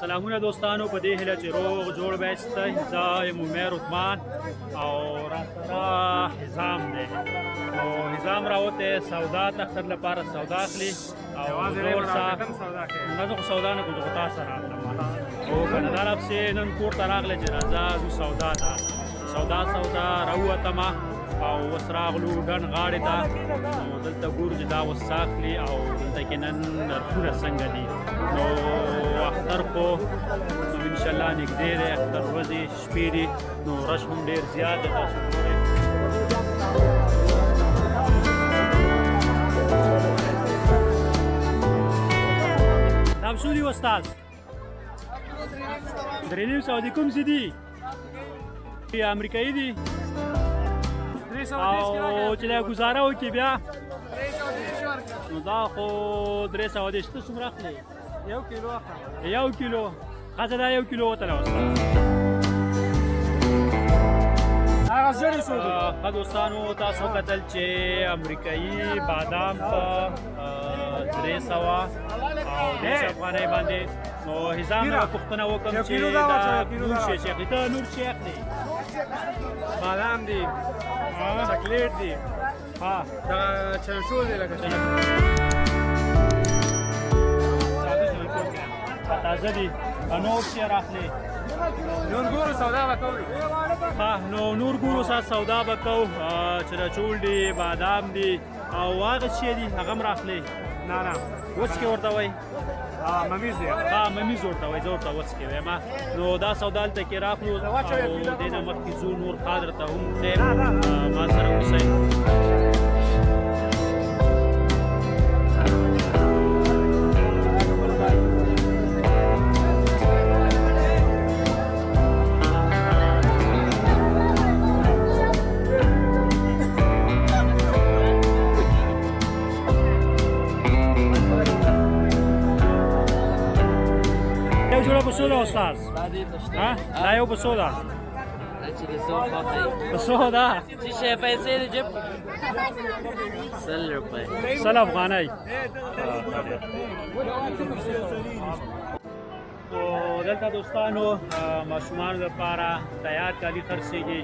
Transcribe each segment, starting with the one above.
سلامونه دوستانو په دې هیله چې روغ جوړ به یاستئ. زه یم عمر عثمان او راسره حزام دی. نو حزام راوتی سودا تختر لپاره سودا اخلي او نور څه نه زه خو سودا نه کوم، زه خو تا سره راغلم او که نه دا نفسې نن کور ته راغلی چې راځه ځو سودا ته. سودا راووتمه او اوس راغلو ډنډ غاړې ته. نو دلته ګورو چې دا اوس څه اخلي او دلته کې نن نرخونه څنګه دي. نو اختر خو انشاءالله نږدې دی، اختر ورځې شپې دي، نو رش هم ډېر زیات دی. تاسو ګورئ دا څو دي استاد؟ 3.5 دي. کوم څه دي؟ امریکایي دي او چې دا ګزاره وکړي بیا نو دا خو 310. ته څومره اخلې؟ 1 کیلو اخلم. 1 کیلو ښځه دا 1 کیلو وتله استاد. هغه زړې څو دي؟ ښه دوستانو تاسو کتل چې امریکایي بادام په 300 او 200 افغانۍ باندې. نو حزام نه پوښتنه وکړم چې دا نور شی چې اخلي. ته نور شی اخلي؟ بادام دي، چاکلیټ دي، دا چنشول دی لکه تازه دي. نور شی راخلي؟ نور ګورو سودا به کوو. نو نور ګورو سره سودا به کوو. چرچول دي، بادام دي او هغه شی دي هغه هم راخلي؟ نه وڅکې ورته وایي؟ ممیز دی. ممیز ورته وایي، زه ورته وڅکې وایم. نو دا سودا هلته کې راخلو او دې نه مخکې ځو نور ښه درته هم ښیم. ما سره اوسئ. جوړه په څو ده استاد؟ دا یو په څو ده؟ په څو ده؟ 100 افغانۍ. دلته دوستانو ماشومانو لپاره تیار کالي خرڅېږي.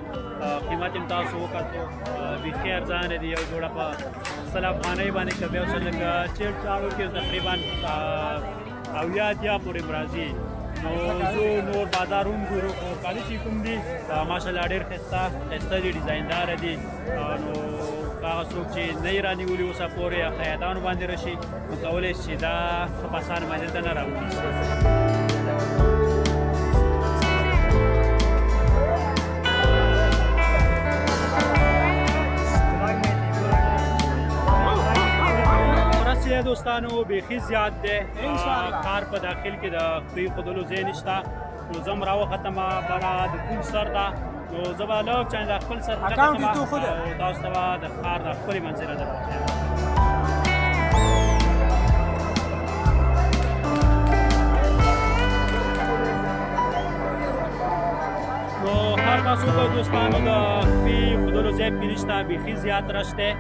قیمت یې تاسو وکتو، بیخي ارزانه دي. یو جوړه په 100 افغانۍ باندې که بیا اوس لږ چیټ چاړو کې تقریبا 80 پورې راځي. نو زه نور بازار هم ګورو، خو کالي چې کوم دي ماشاءالله ډېر ښایسته دي، ډیزاینداره دي. نو هغه څوک چې نه یې رانیولي اوسه پورې خیاطانو باندې راشي نو کولی شي چې دا ښه په اسانه باندې دلته نه راوړي. دوستانو بیخي زیات دی. کار په داخل کې د پرېښودلو ځای نشته. نو زه هم راوختمه بره د پول سر ته. نو زه به لږ چند د خپل سر ته کتمه او تاسو ته به د ښار د ښکلې منظره در وښیم. نو هر تاسو ته دوستانو د پرېښودلو ځای پرې نشته، بیخي زیات رش دی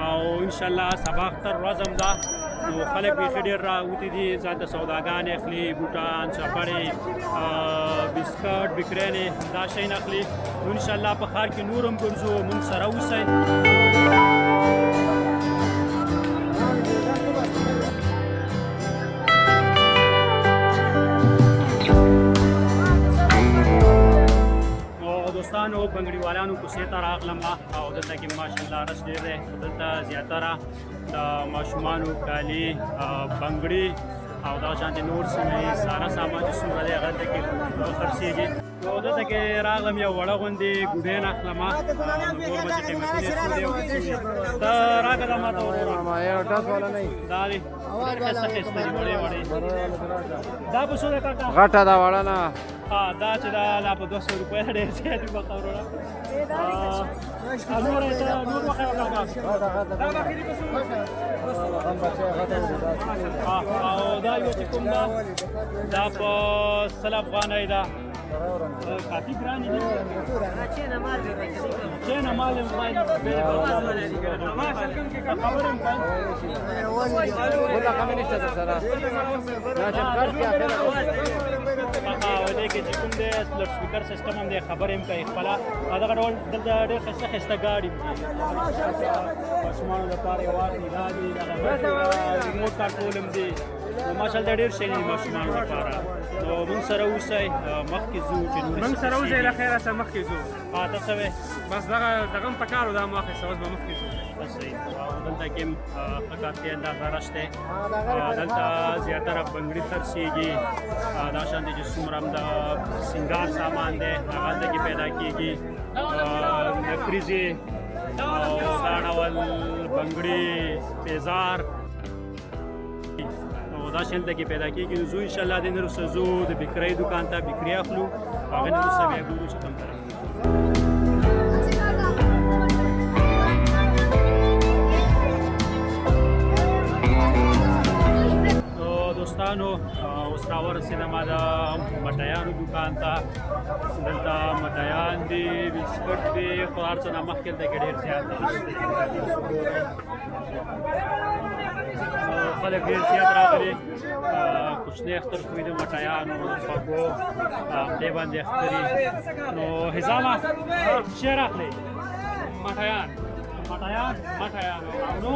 او انشاءالله سبا اختر ورځ هم ده. نو خلک بیخي ډېر راوتي دي، ځان ته سوداګانې اخلي، بوټان، چپړې، بسکټ، بکرینې، دا شیان اخلي. نو انشاءالله په ښار کې نور هم ګرځو، موږ سره اوسئ. دوستانو بنګړیوالانو کوڅې ته راغلم او دلته کې ماشاءالله رش ډېر دی. دلته زیاتره د ماشومانو کالي، بنګړي او دا شانتې نور سیمې ساره سامان چې څومره دی هغه دلته کې خرڅېږي. نو دلته کې راغلم یو وړه غوندې ګوډین اخلم. نور به چې قیمتونه یې څو دی او څه وي. ته راکړه دا ماته وروره. دا دی ښایسته ښایسته دي وړې وړې. دا په څو دی کاکا؟ غټه ده وړه نه. دا چې دا لا په 200 روپۍ ډېر زیات دي بخته وروره. نور یې نور وښیه کاکا. او دا یو چې کوم ده دا په 100 افغانۍ ده. کافي ګرانې دي. چینه مال یې خبرې ولا کم نشته سره. کې چې کوم دی لوډ سپیکر سیستم هم دی خبرې هم کوي خپله دغه ډول دلته ډېر ښایسته ښایسته ګاډي دي ماشومانو لپاره یې واخلي دا دي دغه ریموټ کنټرول هم دي نو ماشاءالله ډېر شی دي ماشومانو لپاره نو موږ سره اوسئ مخکې ځو چې نور موږ سره اوسئ له خیره سره مخکې ځو ته څه وې بس دغه هم پکار و دا مو اخیسته اوس به مخکې ځو بس صحیح دلته کې هم ښه کافي اندازه رش دی دلته زیاتره بنګړي خرڅېږي دا شان دي چې څومره هم د سینګار سامان دی هغه هلته کې پیدا کېږي نکریزې او دا ډول بنګړي تیزار نو دا شان دلته کې پیدا کېږي نو زو انشاءالله دې نه وروسته ځو د بکرۍ دوکان ته بکري اخلو هغې نه وروسته بیا ګورو چې کوم طرف دوستانو اوس راورسېدم د مټیانو دوکان ته دلته مټیان دي بسکټ دي خو هر څه نه مخکې دلته کې ډېر زیات خلک ډېر زیات راغلي کوچنی اختر خو د مټیانو خوږو خولې باندې اختري نو حزامه څه راغلی مټیان نو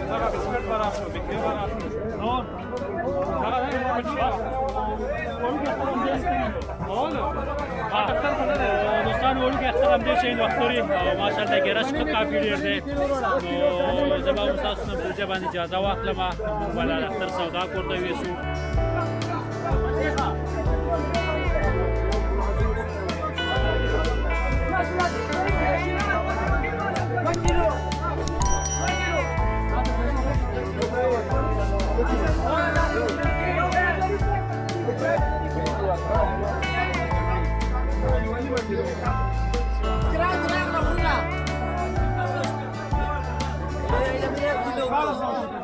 دغه بسکټ به راخلو بکري به راخلو نور دغه دی دوستانو وړوکی اختر همدې شی نو اختري ماشاءالله کې رش کافي ډېر دی نو زه به هم ستاسو نه بلجه باندې اجازه واخلم موږ به له اختر سودا کور ته یوسو